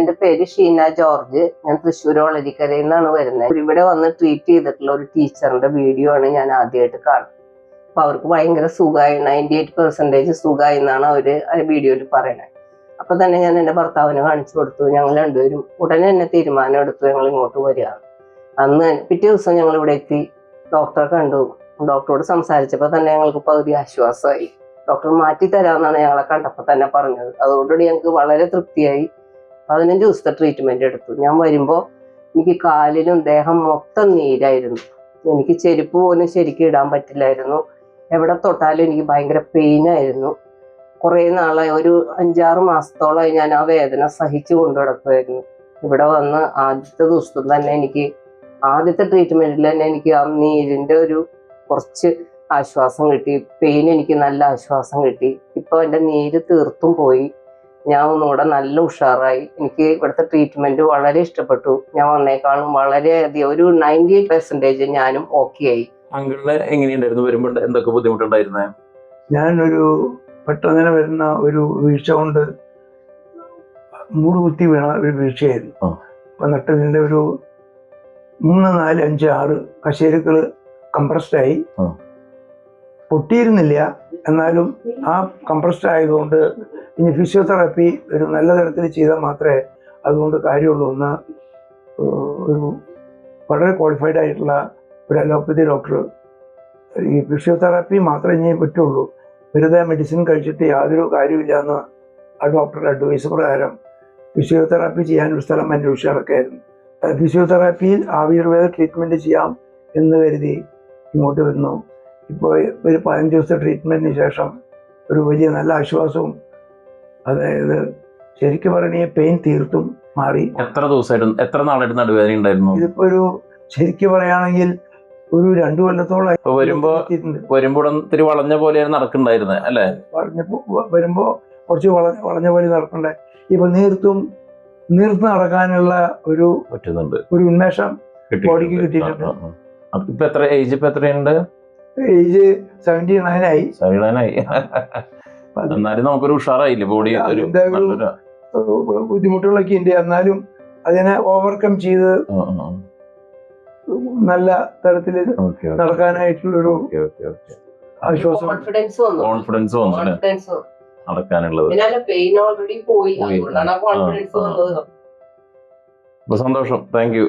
എന്റെ പേര് ഷീന ജോർജ്. ഞാൻ തൃശ്ശൂർ ഒളരിക്കരയിൽ നിന്നാണ് വരുന്നത്. ഇവിടെ വന്ന് ട്രീറ്റ് ചെയ്തിട്ടുള്ള ഒരു ടീച്ചറിന്റെ വീഡിയോ ആണ് ഞാൻ ആദ്യമായിട്ട് കാണുന്നത്. അപ്പൊ അവർക്ക് ഭയങ്കര സുഖമായി, 98% സുഖമായി എന്നാണ് അവര് ആ വീഡിയോയിൽ പറയണത്. അപ്പൊ തന്നെ ഞാൻ എന്റെ ഭർത്താവിനെ കാണിച്ചു കൊടുത്തു. ഞങ്ങൾ രണ്ടുപേരും ഉടനെ തന്നെ തീരുമാനം എടുത്തു ഞങ്ങൾ ഇങ്ങോട്ട് വരികയാണ്. അന്ന് പിറ്റേ ദിവസം ഞങ്ങൾ ഇവിടെ എത്തി, ഡോക്ടറെ കണ്ടു. ഡോക്ടറോട് സംസാരിച്ചപ്പോൾ തന്നെ ഞങ്ങൾക്ക് പകുതി ആശ്വാസമായി. ഡോക്ടർ മാറ്റി തരാമെന്നാണ് ഞങ്ങളെ കണ്ടപ്പോൾ തന്നെ പറഞ്ഞത്. അതോടുകൂടി ഞങ്ങൾക്ക് വളരെ തൃപ്തിയായി. 15 ദിവസത്തെ ട്രീറ്റ്മെന്റ് എടുത്തു. ഞാൻ വരുമ്പോൾ എനിക്ക് കാലിലും ദേഹം മൊത്തം നീരായിരുന്നു. എനിക്ക് ചെരുപ്പ് പോലും ശരിക്കും ഇടാൻ പറ്റില്ലായിരുന്നു. എവിടെ തൊട്ടാലും എനിക്ക് ഭയങ്കര പെയിനായിരുന്നു. കുറേ നാളായി, ഒരു 5-6 മാസത്തോളമായി ഞാൻ ആ വേദന സഹിച്ചു കൊണ്ടു കിടക്കുമായിരുന്നു. ഇവിടെ വന്ന് ആദ്യത്തെ ദിവസം തന്നെ എനിക്ക്, ആദ്യത്തെ ട്രീറ്റ്മെന്റിൽ തന്നെ എനിക്ക് ആ നീരിന്റെ ഒരു കുറച്ച് ആശ്വാസം കിട്ടി. പെയിൻ എനിക്ക് നല്ല ആശ്വാസം കിട്ടി. ഇപ്പൊ എന്റെ നീര് തീർത്തും പോയി. ഞാൻ ഒന്നുകൂടെ നല്ല ഉഷാറായി. എനിക്ക് ഇവിടുത്തെ ട്രീറ്റ്മെന്റ് വളരെ ഇഷ്ടപ്പെട്ടു. ഞാൻ വന്നേക്കാളും വളരെയധികം ഒരു 98% ഞാനും ഓക്കെ ആയി. അങ്കിളിന് എങ്ങനെയുണ്ടായിരുന്നു? വരുമ്പോൾ എന്തൊക്കെ ബുദ്ധിമുട്ടുണ്ടായിരുന്നേ? ഞാനൊരു പെട്ടെന്ന് വരുന്ന ഒരു വീഴ്ച കൊണ്ട് മൂട് കുത്തി വീണ ഒരു വീഴ്ചയായിരുന്നു. അപ്പൊ നട്ടലിന്റെ ഒരു 3, 4, 5, 6 കശേരുക്കള് കംപ്രസ്ഡായി. പൊട്ടിയിരുന്നില്ല, എന്നാലും ആ കംപ്രസ്ഡ് ആയതുകൊണ്ട് ഇനി ഫിസിയോതെറാപ്പി ഒരു നല്ല തരത്തിൽ ചെയ്താൽ മാത്രമേ അതുകൊണ്ട് കാര്യമുള്ളൂ എന്ന് ഒരു വളരെ ക്വാളിഫൈഡ് ആയിട്ടുള്ള ഒരു അലോപ്പതി ഡോക്ടർ, ഈ ഫിസിയോതെറാപ്പി മാത്രമേ ഇനി പറ്റുള്ളൂ, വെറുതെ മെഡിസിൻ കഴിച്ചിട്ട് യാതൊരു കാര്യമില്ല എന്ന് ആ ഡോക്ടറുടെ അഡ്വൈസ് പ്രകാരം ഫിസിയോതെറാപ്പി ചെയ്യാൻ ഒരു സ്ഥലം അന്വേഷിച്ച് നടക്കായിരുന്നു. ഫിസിയോതെറാപ്പിയിൽ ആയുർവേദ ട്രീറ്റ്മെൻറ്റ് ചെയ്യാം എന്ന് കരുതി ഇങ്ങോട്ട് വരുന്നു. ഇപ്പോൾ ഒരു 15 ദിവസത്തെ ട്രീറ്റ്മെൻറ്റിന് ശേഷം ഒരു വലിയ നല്ല ആശ്വാസവും, അതായത് ശരിക്കും പറഞ്ഞാൽ പെയിൻ തീർത്തും മാറി. എത്ര നാളായിട്ട് നടുവേദന ഉണ്ടായിരുന്നു? ഇതിപ്പോ ഒരു ശരിക്കും പറയുകയാണെങ്കിൽ ഒരു 2 കൊല്ലത്തോളം വരുമ്പോ ഇത്തിരി വളഞ്ഞ പോലെ നടക്കണ്ടായിരുന്നേ അല്ലേ? വരുമ്പോ കുറച്ച് വളഞ്ഞ പോലെ നടക്കണ്ടേ. ഇപ്പൊ നീർത്ത് നടക്കാനുള്ള ഒരു ഉന്മേഷം ബോഡിക്ക് കിട്ടിയിട്ടുണ്ട്. ഇപ്പൊ എത്രയുണ്ട്? ഏജ് 79 ആയി. എന്നാലും നമുക്കൊരു ഉഷാറായില്ലേ ബോഡി? ബുദ്ധിമുട്ടുകളൊക്കെ ഉണ്ട്, എന്നാലും അതിനെ ഓവർകം ചെയ്ത് നല്ല തരത്തിൽ നടക്കാനായിട്ടുള്ളൊരു ആശ്വാസം, കോൺഫിഡൻസ് വന്നു നടക്കാനുള്ളത്. അപ്പൊ സന്തോഷം. Thank you.